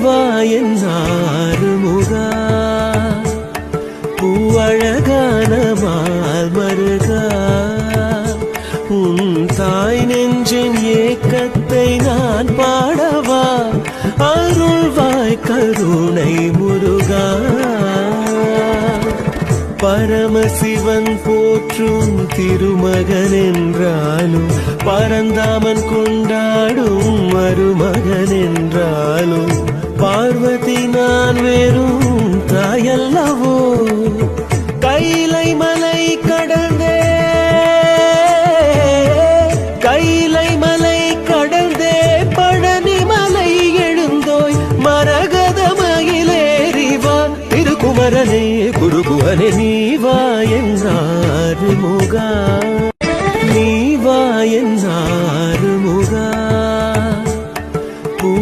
வா என்னாறு முகா பூவழகான மால் மருகா உன் தாய் நெஞ்சின் ஏக்கத்தை நான் பாடவா அருள்வாய் கருணை முருகா பரமசிவன் போற்றும் திருமகன் என்றாலும் பரந்தாமன் கொண்டாடும் மருமகன் என்றாலும் பார்வதி நான் வெறும் தாயல்லவோ கைலை மலை கடந்தே கைலை மலை கடந்தே பழனி மலை எழுந்தோய் மரகத மயிலேறிவா திருக்குமரனே குருகுவனே நீ வா என்றாறு முகா